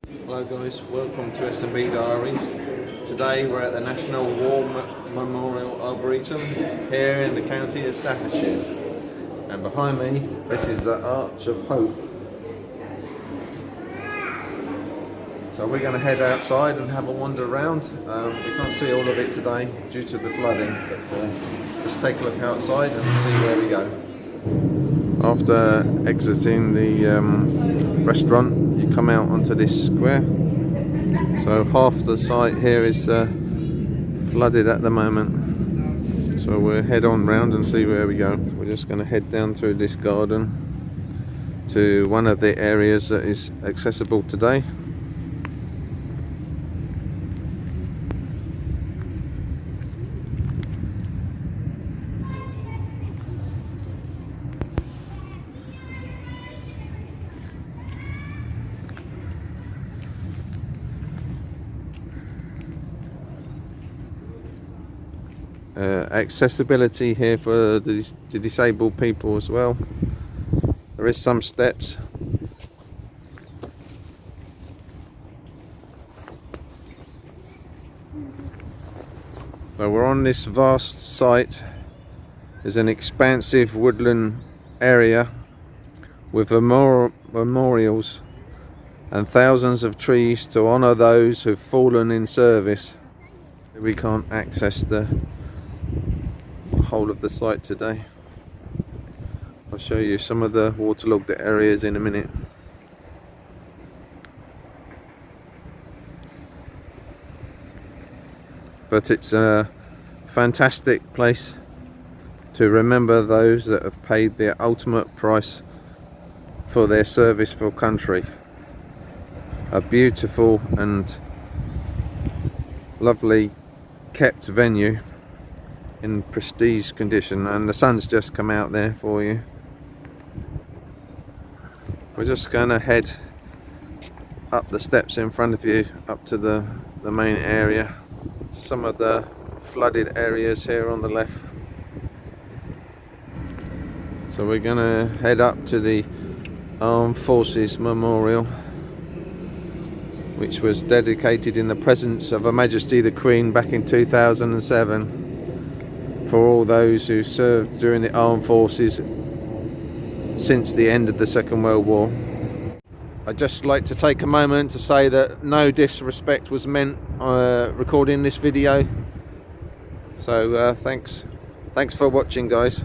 Hello guys, welcome to S&B Diaries. Today we're at the National War Memorial Arboretum here in the county of Staffordshire. And behind me, this is the Arch of Hope. So we're going to head outside and have a wander around. We can't see all of it today due to the flooding, but let's take a look outside and see where we go. After exiting the restaurant, you come out onto this square. So half the site here is flooded at the moment. So we'll head on round and see where we go. We're just going to head down through this garden to one of the areas that is accessible today. Accessibility here for the disabled people as well. There is some steps. So we're on this vast site. There's an expansive woodland area with memorials and thousands of trees to honour those who've fallen in service. We can't access the whole of the site today. I'll show you some of the waterlogged areas in a minute. But it's a fantastic place to remember those that have paid the ultimate price for their service for country. A beautiful and lovely kept venue in prestige condition, and the sun's just come out there for you. We're just going to head up the steps in front of you up to the main area. Some of the flooded areas here on the left. So we're going to head up to the Armed Forces Memorial, which was dedicated in the presence of Her Majesty the Queen back in 2007 for all those who served during the armed forces since the end of the Second World War. I'd just like to take a moment to say that no disrespect was meant recording this video. So thanks for watching, guys.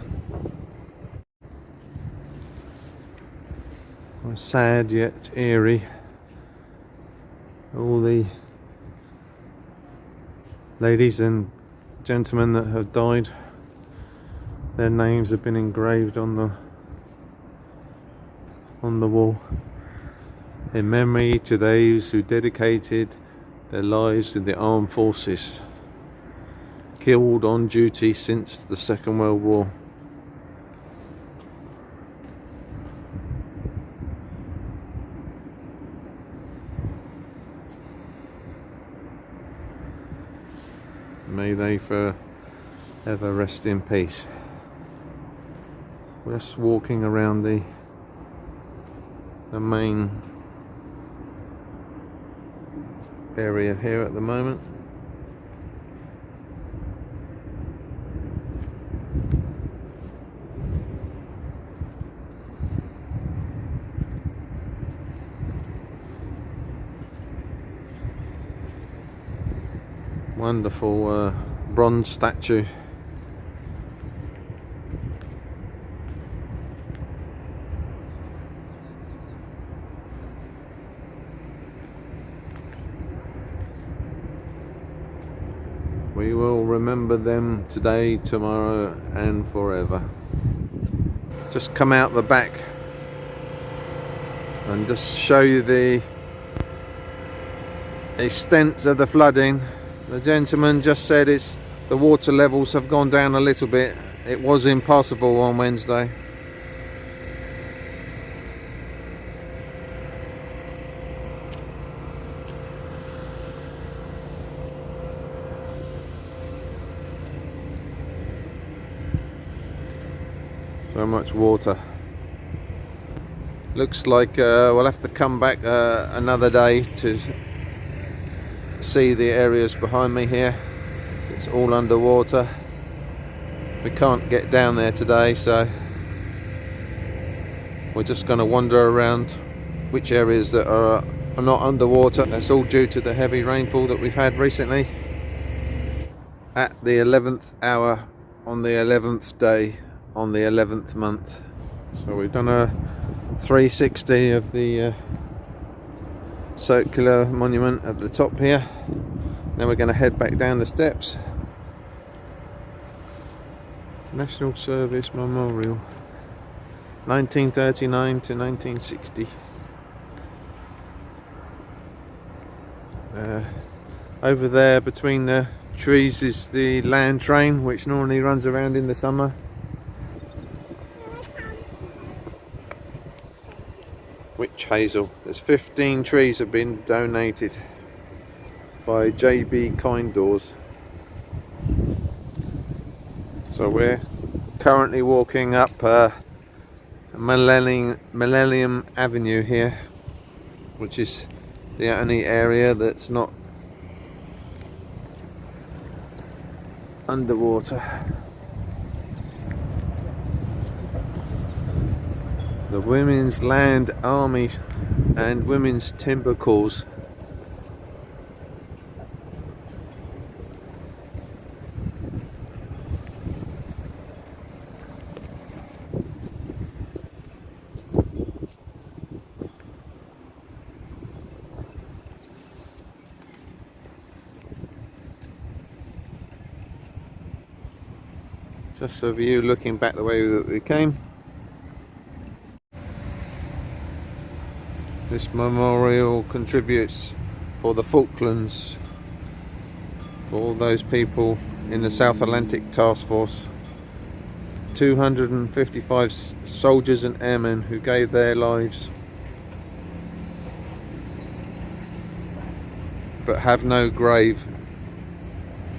Sad yet eerie. All the ladies and gentlemen that have died, their names have been engraved on the wall in memory to those who dedicated their lives in the armed forces, killed on duty since the Second World War. May they forever rest in peace. We're just walking around the main area here at the moment. Wonderful bronze statue. We will remember them today, tomorrow and forever. Just come out the back and just show you the extent of the flooding. The gentleman just said the water levels have gone down a little bit. It was impassable on Wednesday. So much water. Looks like we'll have to come back another day to see the areas behind me here. It's all underwater. We can't get down there today, so we're just going to wander around which areas that are not underwater. That's all due to the heavy rainfall that we've had recently. At the 11th hour on the 11th day on the 11th month. So we've done a 360 of the circular monument at the top here. Then we're going to head back down the steps. National Service Memorial, 1939 to 1960. Over there between the trees is the land train, which normally runs around in the summer. Witch hazel. There's 15 trees have been donated by JB Kindors. So we're currently walking up Millennium Avenue here, which is the only area that's not underwater. The Women's Land Army and Women's Timber Corps. Just a view looking back the way that we came. This memorial contributes for the Falklands, for all those people in the South Atlantic Task Force. 255 soldiers and airmen who gave their lives but have no grave,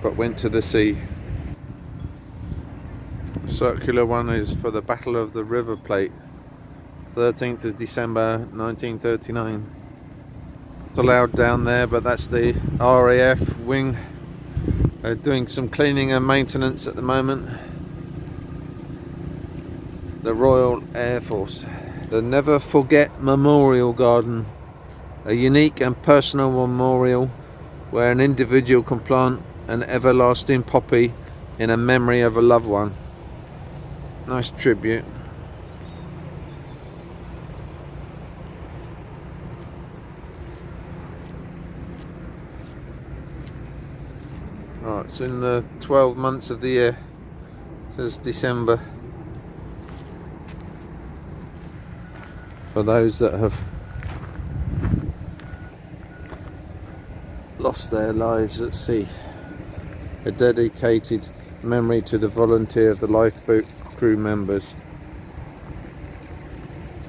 but went to the sea. Circular one is for the Battle of the River Plate, 13th of December 1939. It's allowed down there, but that's the RAF wing. They're doing some cleaning and maintenance at the moment. The Royal Air Force. The Never Forget Memorial Garden, a unique and personal memorial where an individual can plant an everlasting poppy in a memory of a loved one. Nice tribute. Right, it's in the 12 months of the year. It says December. For those that have lost their lives at sea. A dedicated memory to the volunteer of the lifeboat crew members.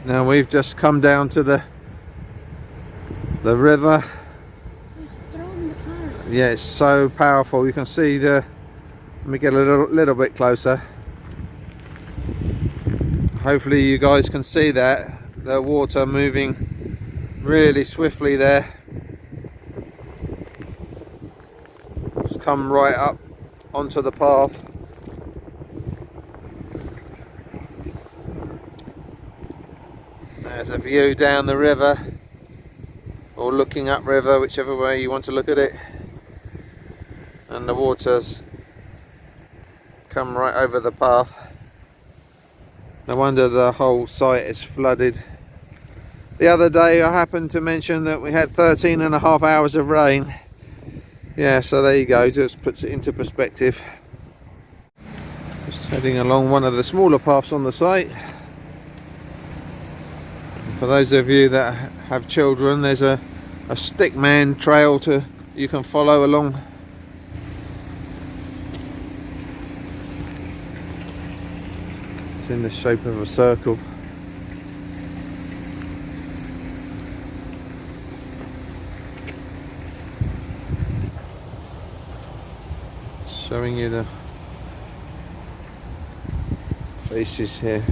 Now we've just come down to the river. Yeah, it's so powerful. You can see the, let me get a little bit closer. Hopefully you guys can see that, the water moving really swiftly there. It's come right up onto the path. There's a view down the river, or looking up river, whichever way you want to look at it. And the water's come right over the path. No wonder the whole site is flooded. The other day I happened to mention that we had 13.5 hours of rain. Yeah, so there you go, just puts it into perspective. Just heading along one of the smaller paths on the site. For those of you that have children, there's a stickman trail you can follow along. It's in the shape of a circle. It's showing you the faces here.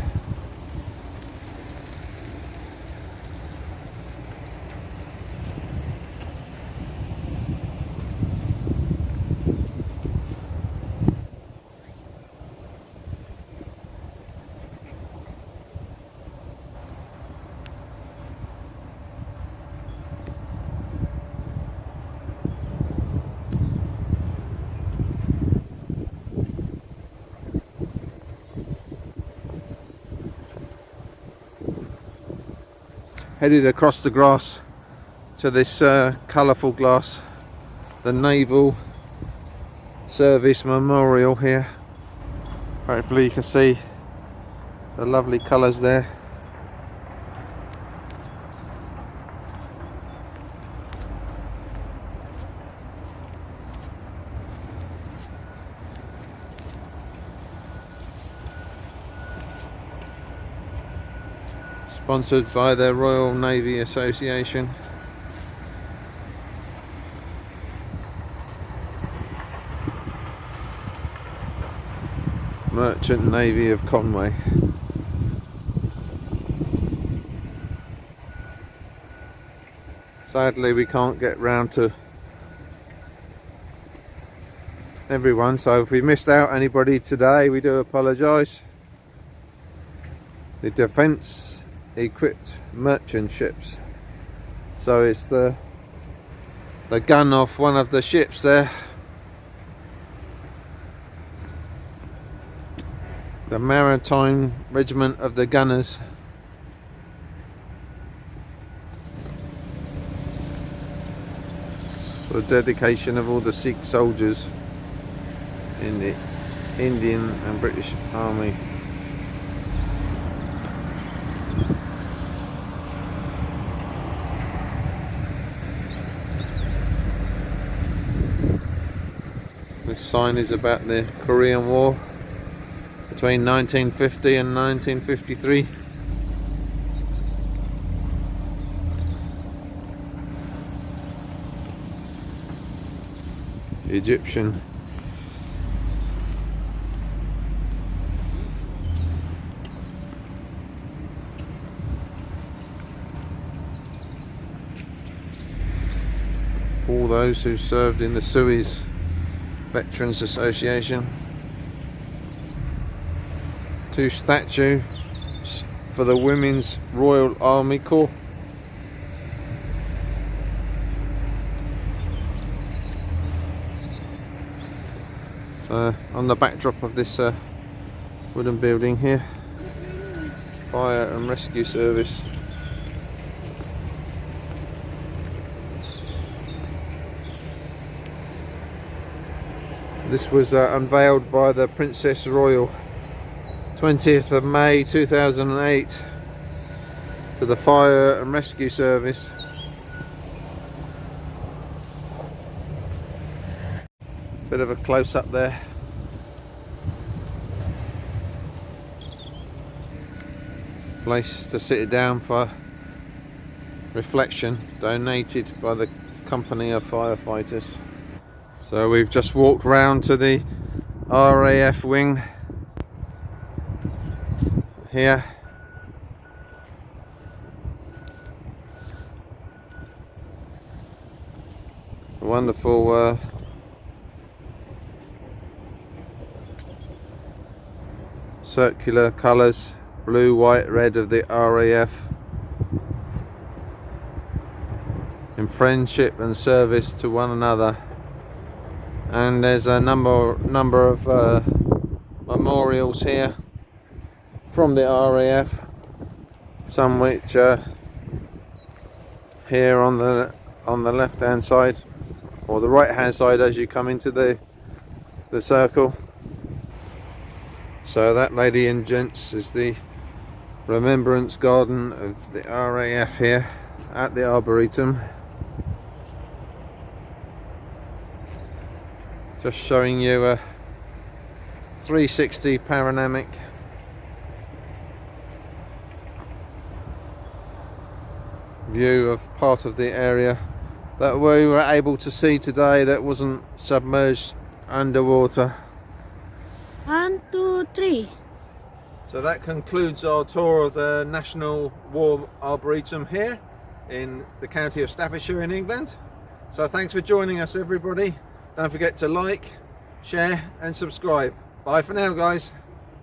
headed across the grass to this colourful glass, the Naval Service Memorial here. Hopefully you can see the lovely colours there. Sponsored by the Royal Navy Association. Merchant Navy of Conway. Sadly we can't get round to everyone, so if we missed out anybody today, we do apologise. The defence equipped merchant ships, so it's the gun off one of the ships there, the Maritime Regiment of the Gunners. For dedication of all the Sikh soldiers in the Indian and British Army. This sign is about the Korean War between 1950 and 1953. Egyptian. All those who served in the Suez Veterans Association. 2 statues for the Women's Royal Army Corps. So on the backdrop of this wooden building here, Fire and Rescue Service. This was unveiled by the Princess Royal 20th of May 2008 to the Fire and Rescue Service. Bit of a close-up there. Place to sit down for reflection, donated by the Company of Firefighters. So we've just walked round to the RAF wing here. Wonderful circular colours, blue, white, red of the RAF, in friendship and service to one another. And there's a number of memorials here from the RAF, some which are here on the left hand side, or the right hand side as you come into the circle. So that, lady and gents, is the remembrance garden of the RAF here at the Arboretum. Just showing you a 360 panoramic view of part of the area that we were able to see today that wasn't submerged underwater. 1, 2, 3. So that concludes our tour of the National War Arboretum here in the county of Staffordshire in England. So thanks for joining us, everybody. Don't forget to like, share and subscribe. Bye for now, guys.